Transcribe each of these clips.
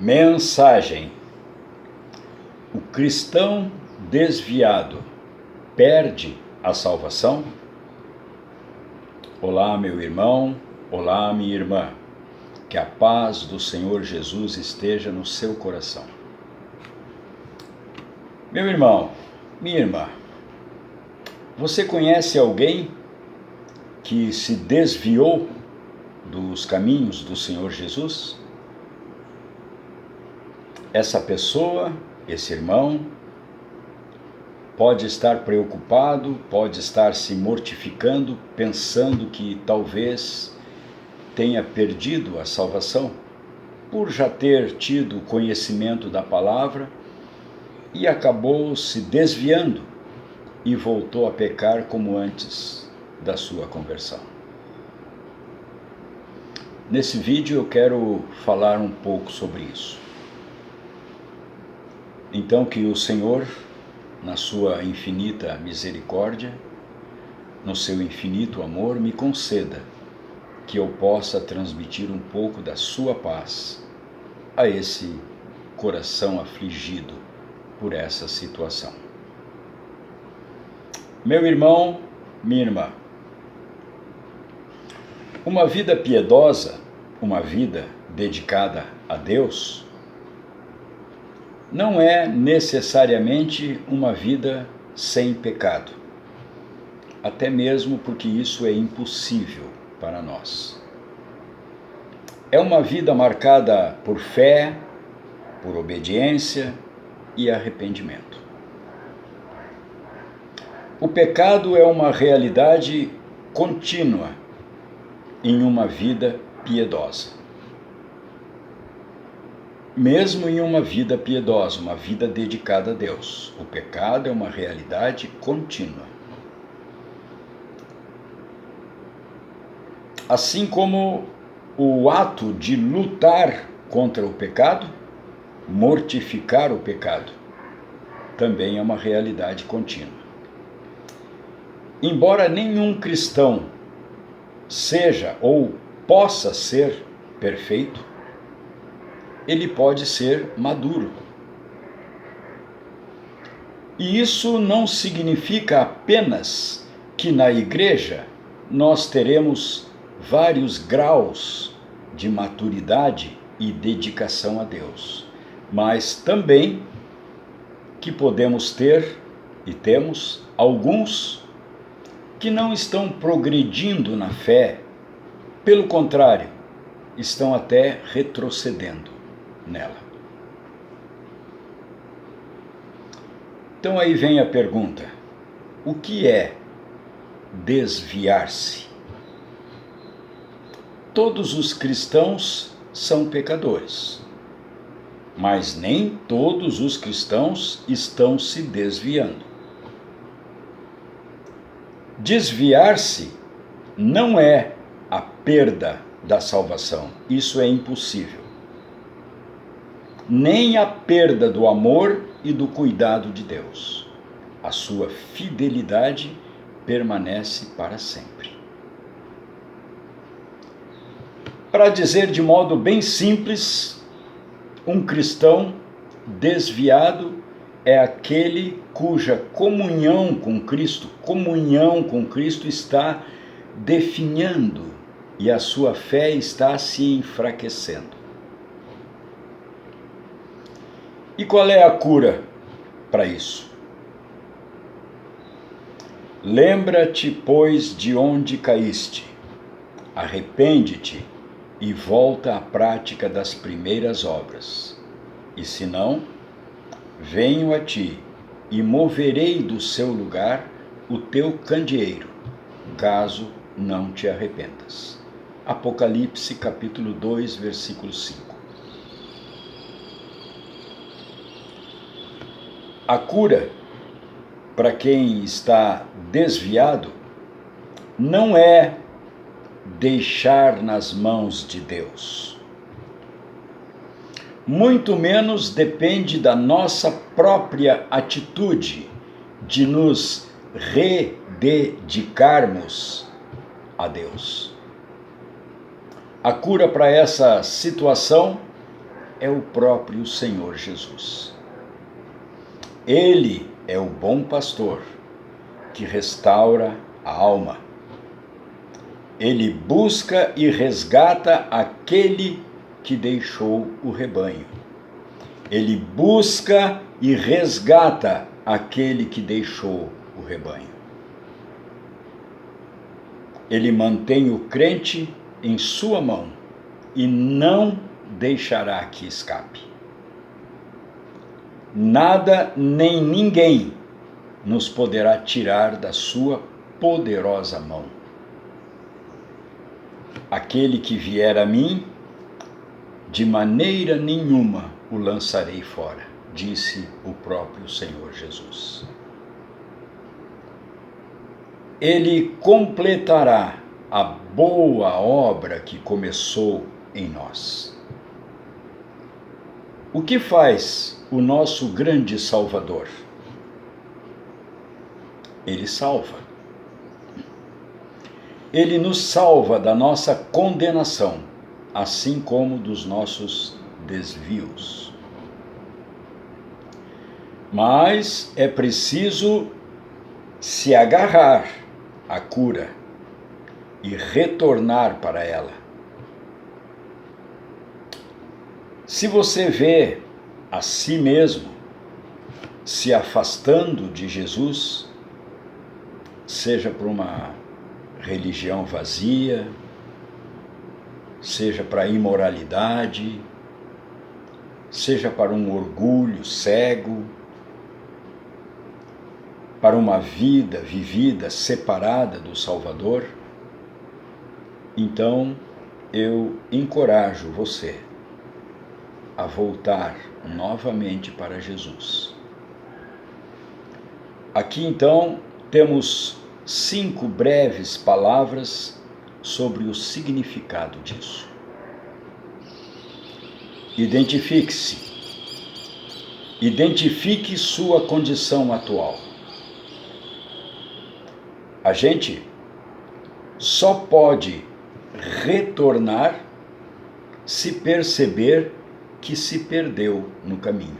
Mensagem: o cristão desviado perde a salvação? Olá, meu irmão, olá, minha irmã. Que a paz do Senhor Jesus esteja no seu coração. Meu irmão, minha irmã, você conhece alguém que se desviou dos caminhos do Senhor Jesus? Essa pessoa, esse irmão, pode estar preocupado, pode estar se mortificando, pensando que talvez tenha perdido a salvação, por já ter tido conhecimento da palavra e acabou se desviando e voltou a pecar como antes da sua conversão. Nesse vídeo eu quero falar um pouco sobre isso. Então que o Senhor, na sua infinita misericórdia, no seu infinito amor, me conceda que eu possa transmitir um pouco da sua paz a esse coração afligido por essa situação. Meu irmão, minha irmã, uma vida piedosa, uma vida dedicada a Deus, não é necessariamente uma vida sem pecado, até mesmo porque isso é impossível para nós. É uma vida marcada por fé, por obediência e arrependimento. O pecado é uma realidade contínua em uma vida piedosa. Mesmo em uma vida piedosa, uma vida dedicada a Deus, o pecado é uma realidade contínua. Assim como o ato de lutar contra o pecado, mortificar o pecado, também é uma realidade contínua. Embora nenhum cristão seja ou possa ser perfeito, ele pode ser maduro. E isso não significa apenas que na igreja nós teremos vários graus de maturidade e dedicação a Deus, mas também que podemos ter e temos alguns que não estão progredindo na fé, pelo contrário, estão até retrocedendo nela. Então aí vem a pergunta: o que é desviar-se? Todos os cristãos são pecadores, mas nem todos os cristãos estão se desviando. Desviar-se não é a perda da salvação, isso é impossível. Nem a perda do amor e do cuidado de Deus. A sua fidelidade permanece para sempre. Para dizer de modo bem simples, um cristão desviado é aquele cuja comunhão com Cristo está definhando e a sua fé está se enfraquecendo. E qual é a cura para isso? Lembra-te, pois, de onde caíste, arrepende-te e volta à prática das primeiras obras. E se não, venho a ti e moverei do seu lugar o teu candeeiro, caso não te arrependas. Apocalipse capítulo 2, versículo 5. A cura para quem está desviado não é deixar nas mãos de Deus. Muito menos depende da nossa própria atitude de nos rededicarmos a Deus. A cura para essa situação é o próprio Senhor Jesus. Ele é o bom pastor que restaura a alma. Ele busca e resgata aquele que deixou o rebanho. Ele busca e resgata aquele que deixou o rebanho. Ele mantém o crente em sua mão e não deixará que escape. Nada nem ninguém nos poderá tirar da sua poderosa mão. Aquele que vier a mim, de maneira nenhuma o lançarei fora, disse o próprio Senhor Jesus. Ele completará a boa obra que começou em nós. O que faz o nosso grande Salvador? Ele salva. Ele nos salva da nossa condenação, assim como dos nossos desvios. Mas é preciso se agarrar à cura e retornar para ela. Se você vê a si mesmo se afastando de Jesus, seja por uma religião vazia, seja para a imoralidade, seja para um orgulho cego, para uma vida vivida separada do Salvador, então eu encorajo você a voltar novamente para Jesus. Aqui então temos 5 breves palavras sobre o significado disso. Identifique-se. Identifique sua condição atual. A gente só pode retornar se perceber que se perdeu no caminho.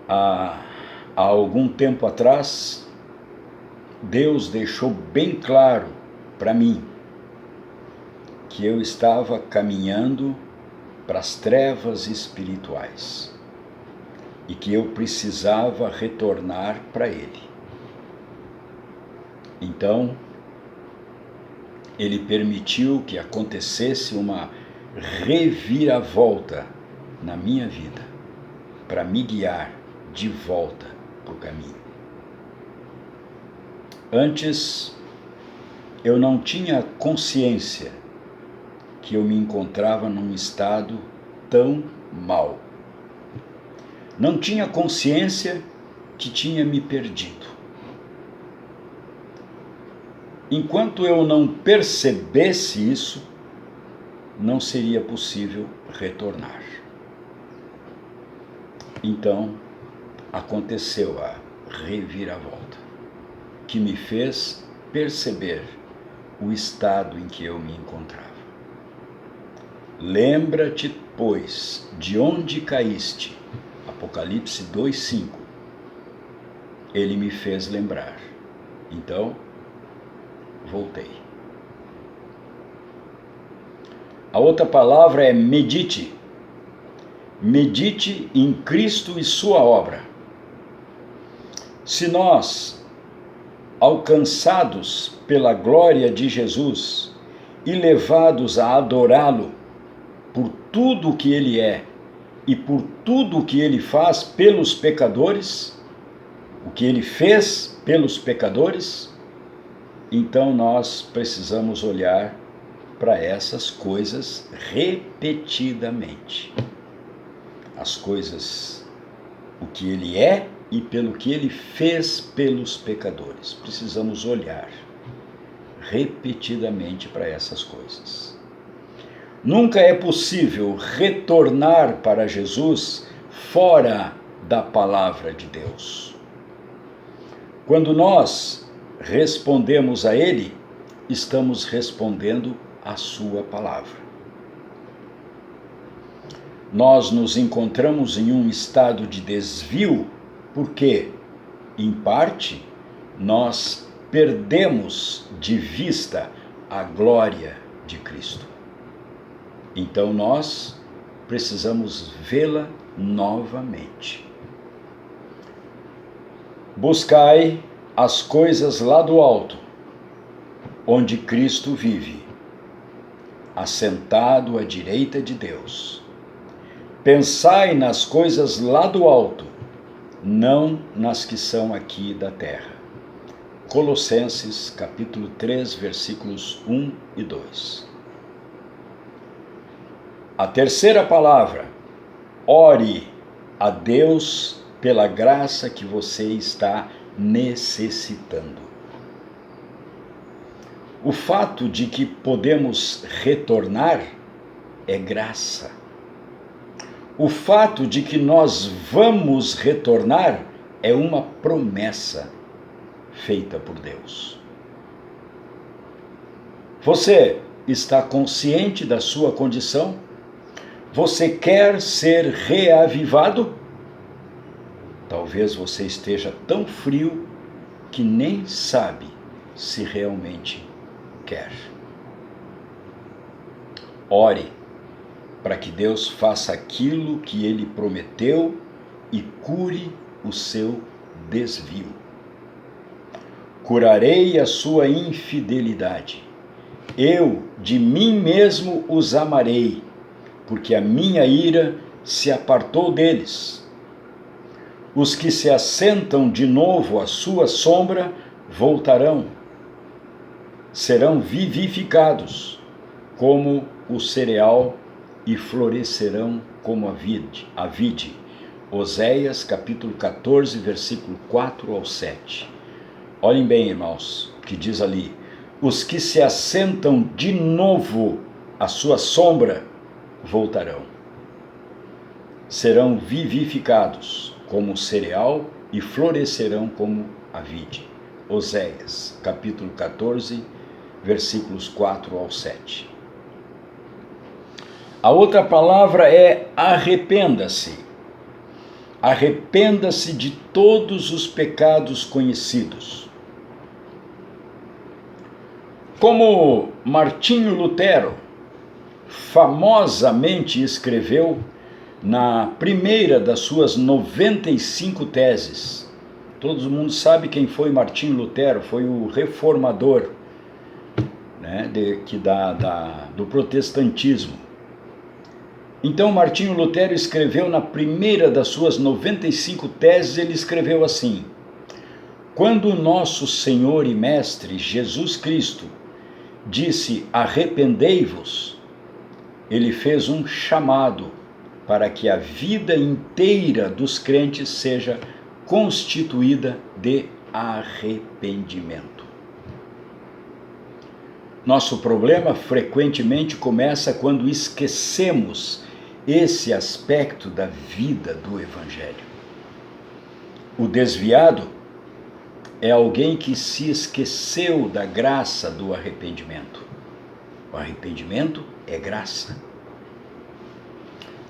Há algum tempo atrás, Deus deixou bem claro para mim que eu estava caminhando para as trevas espirituais e que eu precisava retornar para Ele. Então, Ele permitiu que acontecesse uma reviravolta na minha vida para me guiar de volta para o caminho. Antes, eu não tinha consciência que eu me encontrava num estado tão mau. Não tinha consciência que tinha me perdido. Enquanto eu não percebesse isso, não seria possível retornar. Então, aconteceu a reviravolta, que me fez perceber o estado em que eu me encontrava. Lembra-te, pois, de onde caíste. Apocalipse 2:5. Ele me fez lembrar. Então, voltei. A outra palavra é medite. Medite em Cristo e sua obra. Se nós, alcançados pela glória de Jesus e levados a adorá-lo por tudo o que Ele é e por tudo o que Ele faz pelos pecadores, o que Ele fez pelos pecadores, então nós precisamos olhar para essas coisas repetidamente. As coisas, o que Ele é e pelo que Ele fez pelos pecadores. Precisamos olhar repetidamente para essas coisas. Nunca é possível retornar para Jesus fora da palavra de Deus. Quando nós respondemos a Ele, estamos respondendo a sua palavra. nós nos encontramos em um estado de desvio, porque, em parte, nós perdemos de vista a glória de Cristo. Então nós precisamos vê-la novamente. Buscai as coisas lá do alto, onde Cristo vive, assentado à direita de Deus. Pensai nas coisas lá do alto, não nas que são aqui da terra. Colossenses, capítulo 3, versículos 1 e 2. A terceira palavra: ore a Deus pela graça que você está necessitando. O fato de que podemos retornar é graça. O fato de que nós vamos retornar é uma promessa feita por Deus. Você está consciente da sua condição? Você quer ser reavivado? Talvez você esteja tão frio que nem sabe se realmente quer. Ore para que Deus faça aquilo que Ele prometeu e cure o seu desvio. Curarei a sua infidelidade. Eu de mim mesmo os amarei, porque a minha ira se apartou deles. Os que se assentam de novo à sua sombra voltarão, serão vivificados como o cereal e florescerão como a vide. Oséias, capítulo 14, versículo 4 ao 7. Olhem bem, irmãos, o que diz ali: os que se assentam de novo à sua sombra voltarão, serão vivificados como o cereal e florescerão como a vide. Oséias, capítulo 14, versículos 4 ao 7. A outra palavra é arrependa-se. Arrependa-se de todos os pecados conhecidos. Como Martinho Lutero famosamente escreveu na primeira das suas 95 teses. Todo mundo sabe quem foi Martinho Lutero, foi o reformador, né, do protestantismo. Então Martinho Lutero escreveu na primeira das suas 95 teses, ele escreveu assim: quando o nosso Senhor e Mestre Jesus Cristo disse arrependei-vos, ele fez um chamado para que a vida inteira dos crentes seja constituída de arrependimento. Nosso problema frequentemente começa quando esquecemos esse aspecto da vida do Evangelho. O desviado é alguém que se esqueceu da graça do arrependimento. O arrependimento é graça.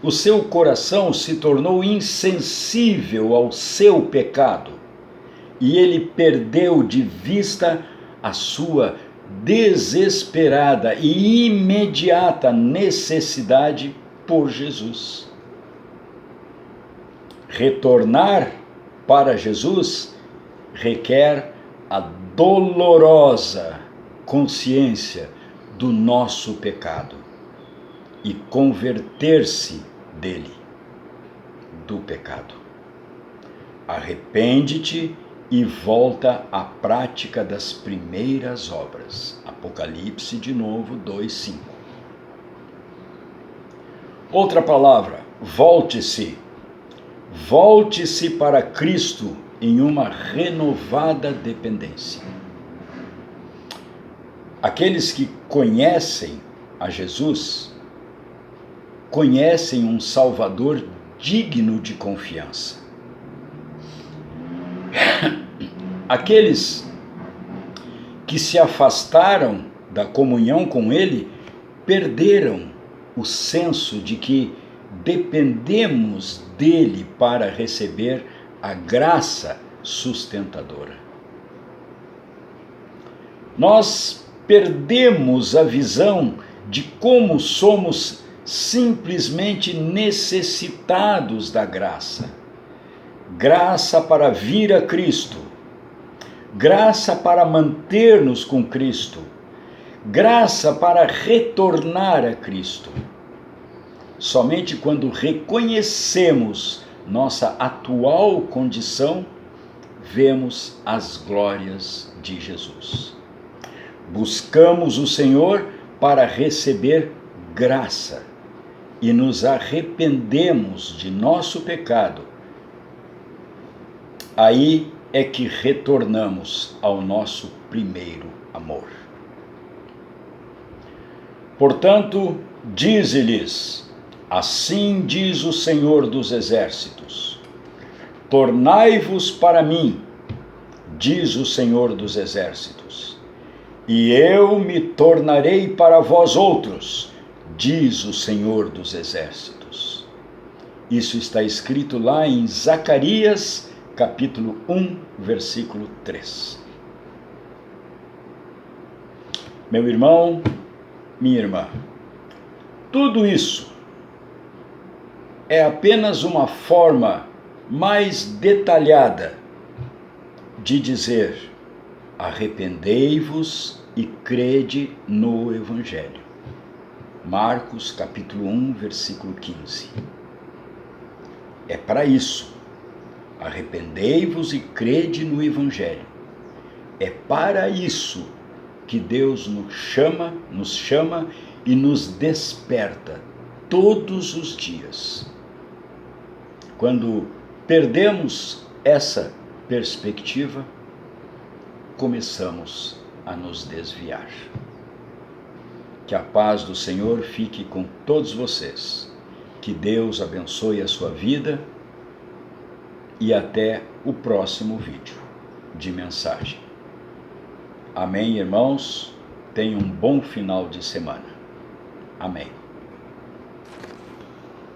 O seu coração se tornou insensível ao seu pecado e ele perdeu de vista a sua desesperada e imediata necessidade por Jesus. Retornar para Jesus requer a dolorosa consciência do nosso pecado e converter-se dele, do pecado. Arrepende-te e volta à prática das primeiras obras. Apocalipse, de novo, 2:5. Outra palavra, volte-se. Volte-se para Cristo em uma renovada dependência. Aqueles que conhecem a Jesus conhecem um Salvador digno de confiança. Aqueles que se afastaram da comunhão com Ele perderam o senso de que dependemos dele para receber a graça sustentadora. Nós perdemos a visão de como somos simplesmente necessitados da graça. Graça para vir a Cristo, graça para manter-nos com Cristo, graça para retornar a Cristo. Somente quando reconhecemos nossa atual condição, vemos as glórias de Jesus. Buscamos o Senhor para receber graça e nos arrependemos de nosso pecado. Aí é que retornamos ao nosso primeiro amor. Portanto, dize-lhes: assim diz o Senhor dos Exércitos: tornai-vos para mim, diz o Senhor dos Exércitos, e eu me tornarei para vós outros, diz o Senhor dos Exércitos. Isso está escrito lá em Zacarias, capítulo 1, versículo 3. Meu irmão, minha irmã, tudo isso é apenas uma forma mais detalhada de dizer: arrependei-vos e crede no Evangelho. Marcos capítulo 1, versículo 15. É para isso. Arrependei-vos e crede no Evangelho. É para isso que Deus nos chama e nos desperta todos os dias. Quando perdemos essa perspectiva, começamos a nos desviar. Que a paz do Senhor fique com todos vocês. Que Deus abençoe a sua vida e até o próximo vídeo de mensagem. Amém, irmãos? Tenham um bom final de semana. Amém.